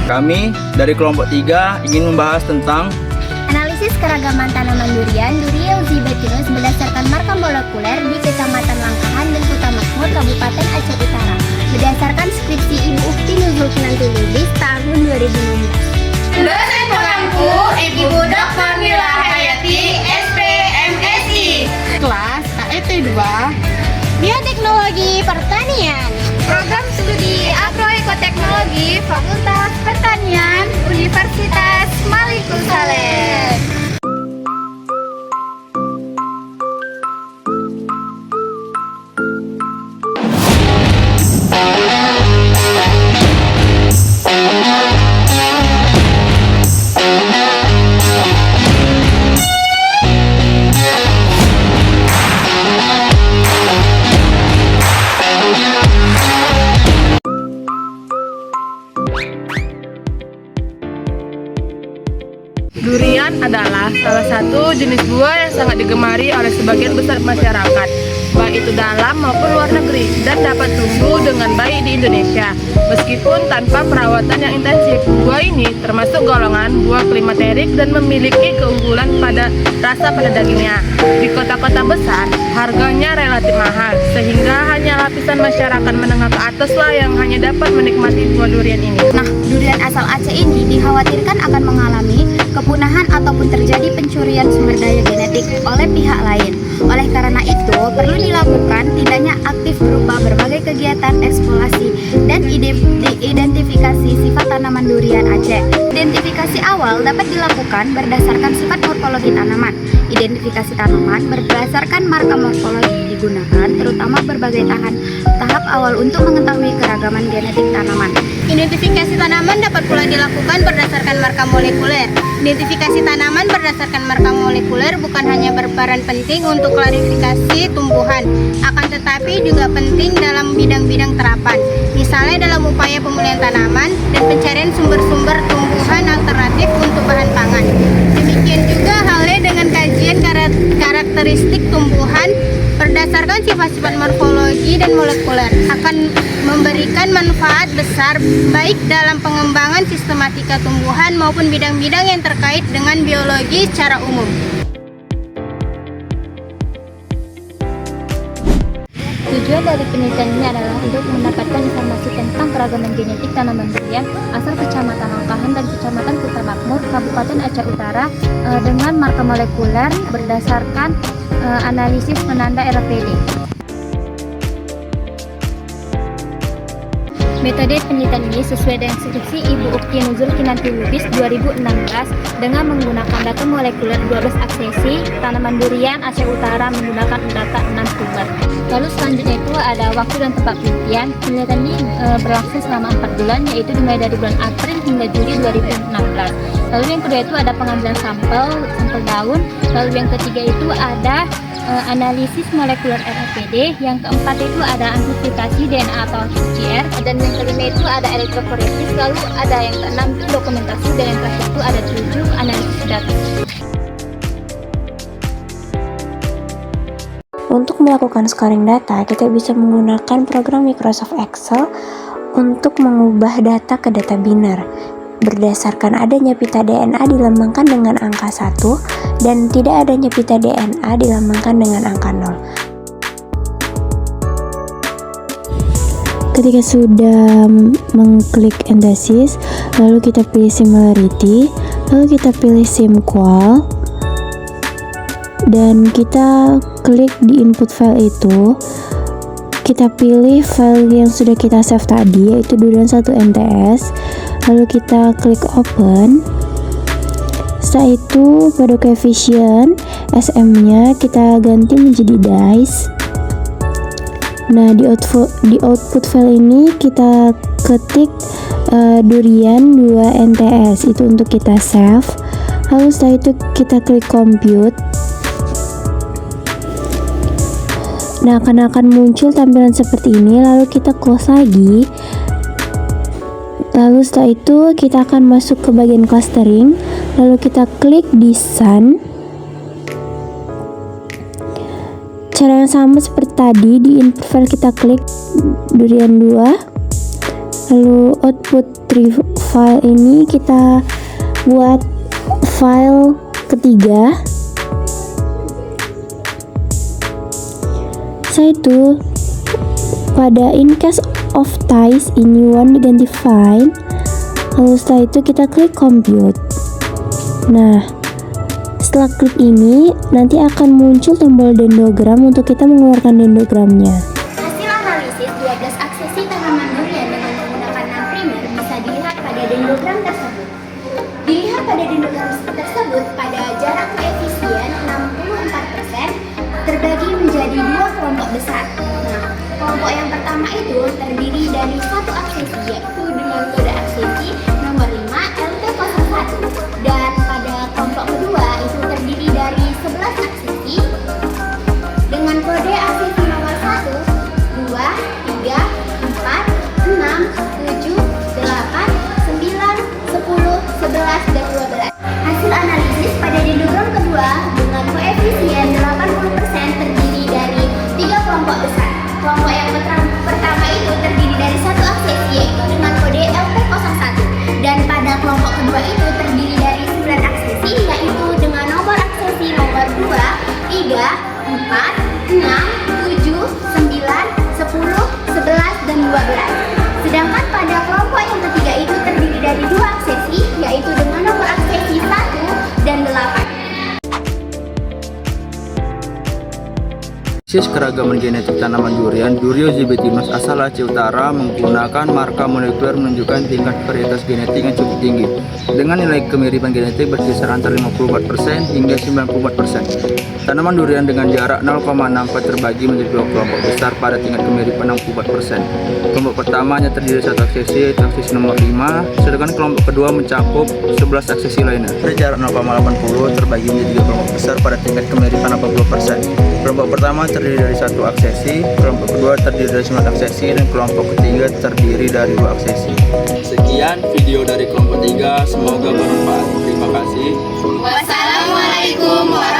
Kami dari kelompok 3 ingin membahas tentang analisis keragaman tanaman durian Duriauzibetinus berdasarkan marker molekuler di Kecamatan Langkahan dan Kota Makmur, Kabupaten Aceh Utara, berdasarkan skripsi Ibu Ukti Nuzul Kinanti Lubis tahun 2016. Dosen pengampu Ibu Dr. Mila Hayati, SPMSI. Kelas KET 2 Bioteknologi Pertanian. Program Studi Agroekoteknologi Fakultas Pertanian Universitas Malikul Saleh. Durian adalah salah satu jenis buah yang sangat digemari oleh sebagian besar masyarakat, baik itu dalam maupun luar negeri, dan dapat tumbuh dengan baik di Indonesia. Meskipun tanpa perawatan yang intensif, buah ini termasuk golongan buah klimaterik dan memiliki keunggulan pada rasa pada dagingnya. Di kota-kota besar, harganya relatif mahal, sehingga hanya lapisan masyarakat menengah ke ataslah yang hanya dapat menikmati buah durian ini. Nah, durian asal Aceh ini dikhawatirkan akan mengalami kepunahan ataupun terjadi pencurian sumber daya genetik oleh pihak lain. Oleh karena itu, perlu dilakukan tindakan aktif berupa berbagai kegiatan eksplorasi dan identifikasi sifat tanaman durian Aceh. Identifikasi awal dapat dilakukan berdasarkan sifat morfologi tanaman. Identifikasi tanaman berdasarkan marker morfologi digunakan terutama berbagai tahap awal untuk mengetahui keragaman genetik tanaman. Identifikasi tanaman dapat pula dilakukan berdasarkan marker molekuler. Identifikasi tanaman berdasarkan marker molekuler bukan hanya berperan penting untuk klarifikasi tumbuhan, akan tetapi juga penting dalam bidang-bidang terapan, misalnya dalam upaya pemulihan tanaman dan pencarian sumber-sumber tumbuhan alternatif untuk bahan pangan. Demikian juga halnya dengan kajian karakteristik tumbuhan berdasarkan sifat-sifat morfologi dan molekuler akan memberikan manfaat besar baik dalam pengembangan sistematika tumbuhan maupun bidang-bidang yang terkait dengan biologi secara umum. Tujuan dari penelitian ini adalah untuk mendapatkan informasi tentang keragaman genetik tanaman durian asal Kecamatan Langkahan dan Kecamatan Kota Makmur, Kabupaten Aceh Utara dengan marker molekuler berdasarkan analisis penanda RPD. Metode penelitian ini sesuai dengan skripsi Ibu Ukti Nuzul Kinanti Lubis 2016 dengan menggunakan data molekuler 12 aksesi tanaman durian Aceh Utara menggunakan data 6 sumber. Lalu selanjutnya itu ada waktu dan tempat penelitian. Penelitian ini berlangsung selama 4 bulan, yaitu dimulai dari bulan April hingga Juli 2016. Lalu yang kedua itu ada pengambilan sampel daun. Lalu yang ketiga itu ada analisis molekuler RPD, yang keempat itu ada amplifikasi DNA atau PCR, dan yang kelima itu ada elektroforesis, lalu ada yang keenam itu dokumentasi, dan yang terakhir itu ada 7 analisis data. Untuk melakukan scoring data, kita bisa menggunakan program Microsoft Excel untuk mengubah data ke data biner. Berdasarkan adanya pita DNA dilambangkan dengan angka 1 dan tidak adanya pita DNA dilambangkan dengan angka 0. Ketika sudah mengklik anthesis, lalu kita pilih similarity, lalu kita pilih simqual, dan kita klik di input file itu. Kita pilih file yang sudah kita save tadi, yaitu durian1mts, lalu kita klik open. Setelah itu pada coefficient SM-nya kita ganti menjadi dice. Nah, di output file ini kita ketik durian 2nts, itu untuk kita save. Lalu setelah itu kita klik compute. Nah, akan muncul tampilan seperti ini, lalu kita close lagi. Lalu setelah itu kita akan masuk ke bagian clustering, lalu kita klik di sun. Cara yang sama seperti tadi, di input file kita klik durian 2, lalu output 3 5, file ini kita buat file ketiga. Setelah itu pada in case of ties ini one diganti find, lalu setelah itu kita klik compute. Nah, setelah klik ini nanti akan muncul tombol dendrogram untuk kita mengeluarkan dendrogramnya. Hasil analisis 12 aksesi tanaman durian dengan menggunakan non primer bisa dilihat pada dendrogram tersebut. Dilihat pada dendrogram tersebut pada jarak koefisien 64% terbagi menjadi dua kelompok besar. Nah, kelompok yang pertama itu terdiri dari satu aksesi yaitu dengan kode aksesi nomor 5 LT01 dan pada kelompok kedua itu terdiri dari 11 aksesi dengan kode aksesi nomor 1, 2, 3, 4, 6, 7, 8, 9, 10, 11, dan 12. Hasil analisis pada dendrogram kedua dengan koefisien 80% terdiri dari 3 kelompok besar. Kelompok yang pertama itu terdiri dari satu aksesi yaitu dengan kode LP01 dan pada kelompok kedua itu terdiri dari 9 aksesi yaitu dengan nomor aksesi nomor 2, 3, 4, 6, 7, 9, 10, 11, dan 12. Sedangkan pada kelompok yang ketiga itu terdiri dari 2 aksesi yaitu dengan nomor aksesi 1 dan 8. Analisis keragaman genetik tanaman durian, Durio zibetinus asal Aceh Utara menggunakan marker molekuler menunjukkan tingkat varietas genetik yang cukup tinggi dengan nilai kemiripan genetik berkisar antara 54% hingga 94%. Tanaman durian dengan jarak 0,64 terbagi menjadi dua kelompok besar pada tingkat kemiripan 64%. Kelompok pertamanya terdiri dari satu aksesi yaitu aksesi nomor 5, sedangkan kelompok kedua mencakup 11 aksesi lainnya. Pada jarak 0,80 terbagi menjadi dua kelompok besar pada tingkat kemiripan 80%. Kelompok pertama terdiri dari satu aksesi, kelompok kedua terdiri dari 9 aksesi, dan kelompok ketiga terdiri dari 2 aksesi. Sekian video dari kelompok 3, semoga bermanfaat. Terima kasih. Wassalamualaikum warahmatullahi wabarakatuh.